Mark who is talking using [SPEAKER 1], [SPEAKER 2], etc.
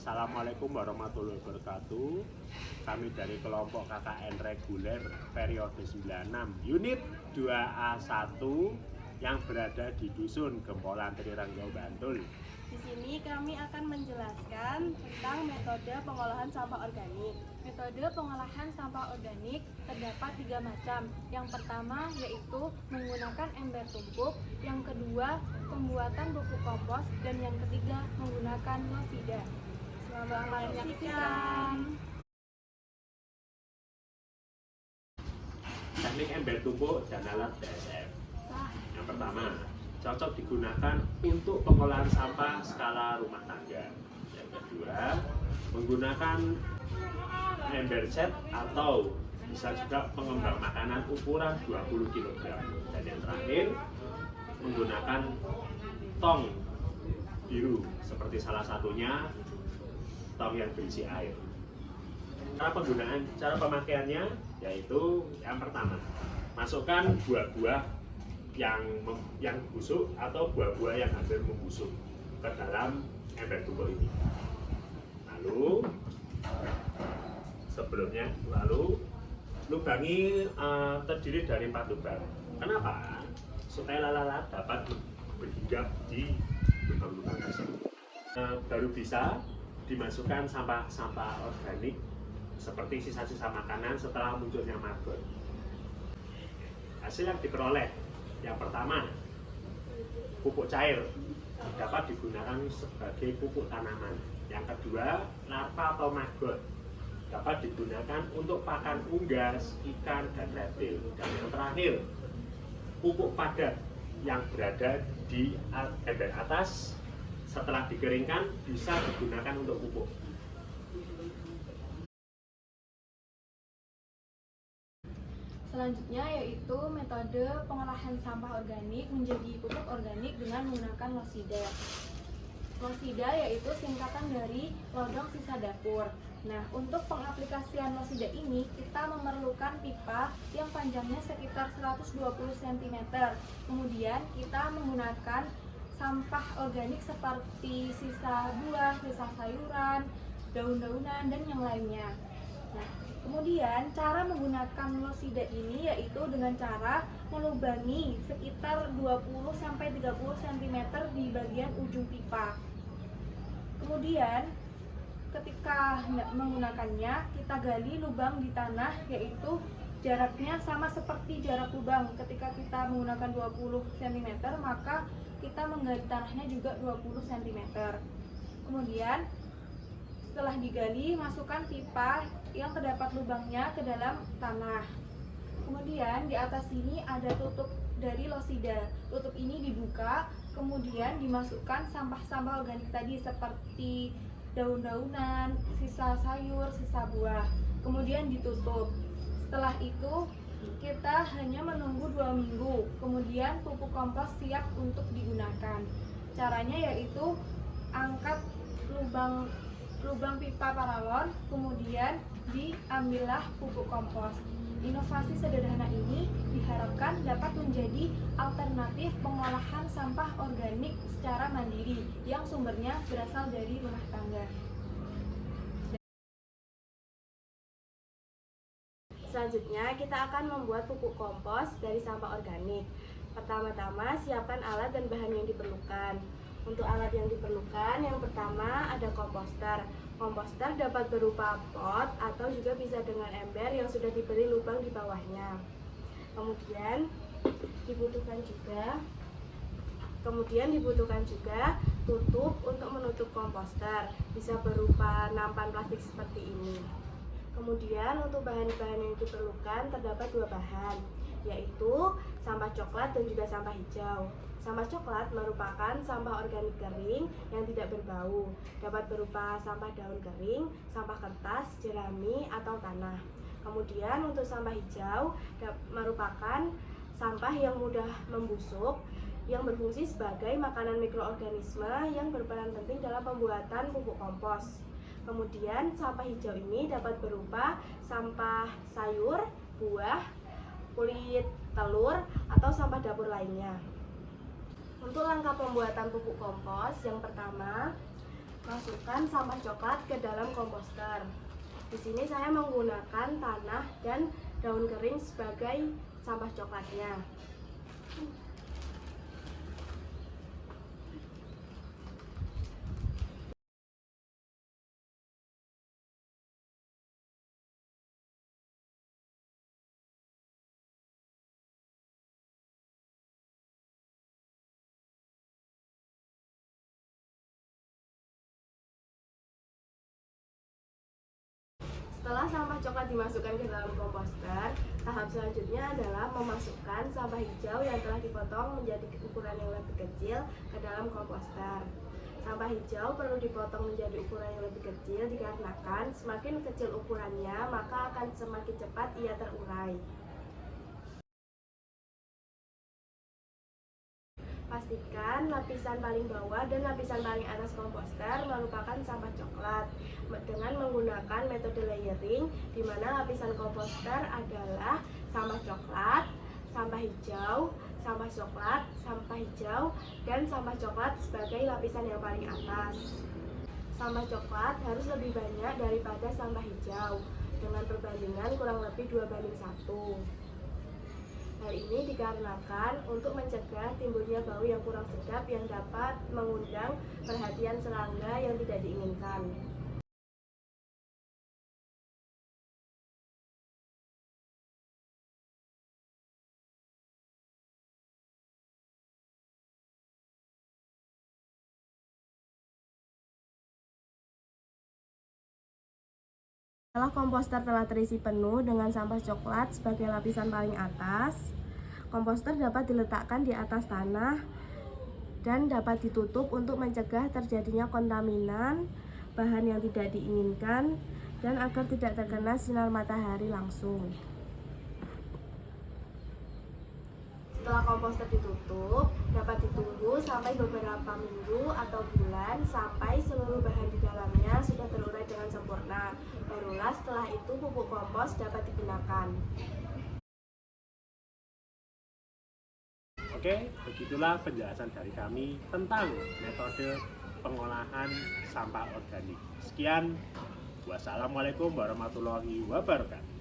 [SPEAKER 1] Assalamualaikum warahmatullahi wabarakatuh. Kami dari kelompok KKN reguler periode 96 unit 2A1 yang berada di Dusun Gempolan Triranggau, Bantul.
[SPEAKER 2] Di sini kami akan menjelaskan tentang metode pengolahan sampah organik. Metode pengolahan sampah organik terdapat 3 macam. Yang pertama yaitu menggunakan ember tumpuk, yang kedua pembuatan pupuk kompos, dan yang ketiga menggunakan losida. Selamat menyaksikan.
[SPEAKER 1] Teknik ember tumpuk dan alat TSF. Yang pertama, cocok digunakan untuk pengolahan sampah skala rumah tangga. Yang kedua, menggunakan ember set atau bisa juga pengembang makanan ukuran 20 kg. Dan yang terakhir, menggunakan tong biru seperti salah satunya tong yang berisi air. Cara pemakaiannya yaitu yang pertama, masukkan buah-buah yang busuk atau buah-buah yang hampir membusuk ke dalam ember tumpuk ini. Lalu lubangi terdiri dari 4 lubang. Kenapa? Supaya lalat dapat berhinggap di lubang-lubang tersebut. Baru bisa dimasukkan sampah-sampah organik seperti sisa-sisa makanan setelah munculnya maggot. Hasil yang diperoleh, yang pertama, pupuk cair dapat digunakan sebagai pupuk tanaman. Yang kedua, larva atau maggot dapat digunakan untuk pakan unggas, ikan, dan reptil. Dan yang terakhir, pupuk padat yang berada di ember atas setelah dikeringkan bisa digunakan untuk pupuk.
[SPEAKER 2] Selanjutnya yaitu metode pengolahan sampah organik menjadi pupuk organik dengan menggunakan losida. Losida yaitu singkatan dari lodong sisa dapur. Nah, untuk pengaplikasian losida ini kita memerlukan pipa yang panjangnya sekitar 120 cm. Kemudian kita menggunakan sampah organik seperti sisa buah, sisa sayuran, daun-daunan, dan yang lainnya. Nah, kemudian cara menggunakan losida ini yaitu dengan cara melubangi sekitar 20-30 cm di bagian ujung pipa. Kemudian ketika menggunakannya kita gali lubang di tanah, yaitu jaraknya sama seperti jarak lubang. Ketika kita menggunakan 20 cm maka kita menggali tanahnya juga 20 cm. Kemudian setelah digali, masukkan pipa yang terdapat lubangnya ke dalam tanah. Kemudian di atas sini ada tutup dari losida. Tutup ini dibuka, kemudian dimasukkan sampah-sampah organik tadi seperti daun-daunan, sisa sayur, sisa buah. Kemudian ditutup. Setelah itu kita hanya menunggu 2 minggu. Kemudian pupuk kompos siap untuk digunakan. Caranya yaitu angkat lubang pipa paralon, kemudian diambillah pupuk kompos. Inovasi sederhana ini diharapkan dapat menjadi alternatif pengolahan sampah organik secara mandiri yang sumbernya berasal dari rumah tangga. Selanjutnya kita akan membuat pupuk kompos dari sampah organik. Pertama-tama siapkan alat dan bahan yang diperlukan. Untuk alat yang diperlukan, yang pertama ada komposter. Komposter dapat berupa pot atau juga bisa dengan ember yang sudah diberi lubang di bawahnya. Kemudian dibutuhkan juga tutup untuk menutup komposter. Bisa berupa nampan plastik seperti ini. Kemudian untuk bahan-bahan yang diperlukan terdapat 2 bahan, yaitu sampah coklat dan juga sampah hijau. Sampah coklat merupakan sampah organik kering yang tidak berbau. Dapat berupa sampah daun kering, sampah kertas, jerami, atau tanah. Kemudian untuk sampah hijau merupakan sampah yang mudah membusuk, yang berfungsi sebagai makanan mikroorganisme yang berperan penting dalam pembuatan pupuk kompos. Kemudian sampah hijau ini dapat berupa sampah sayur, buah, kulit telur, atau sampah dapur lainnya. Untuk langkah pembuatan pupuk kompos, yang pertama, memasukkan sampah coklat ke dalam komposter. Di sini saya menggunakan tanah dan daun kering sebagai sampah coklatnya. Setelah sampah coklat dimasukkan ke dalam komposter, tahap selanjutnya adalah memasukkan sampah hijau yang telah dipotong menjadi ukuran yang lebih kecil ke dalam komposter. Sampah hijau perlu dipotong menjadi ukuran yang lebih kecil dikarenakan semakin kecil ukurannya maka akan semakin cepat ia terurai. Pastikan lapisan paling bawah dan lapisan paling atas komposter merupakan sampah coklat dengan menggunakan metode layering, di mana lapisan komposter adalah sampah coklat, sampah hijau, sampah coklat, sampah hijau, dan sampah coklat sebagai lapisan yang paling atas. Sampah coklat harus lebih banyak daripada sampah hijau dengan perbandingan kurang lebih 2:1. Hal ini dikarenakan untuk mencegah timbulnya bau yang kurang sedap yang dapat mengundang perhatian serangga yang tidak diinginkan. Setelah komposter telah terisi penuh dengan sampah coklat sebagai lapisan paling atas, komposter dapat diletakkan di atas tanah dan dapat ditutup untuk mencegah terjadinya kontaminan, bahan yang tidak diinginkan, dan agar tidak terkena sinar matahari langsung. Setelah komposter ditutup, dapat ditunggu sampai beberapa minggu atau bulan sampai seluruh bahan di dalamnya sudah terurai dengan sempurna. Barulah setelah itu pupuk kompos dapat digunakan.
[SPEAKER 1] Oke, begitulah penjelasan dari kami tentang metode pengolahan sampah organik. Sekian, wassalamualaikum warahmatullahi wabarakatuh.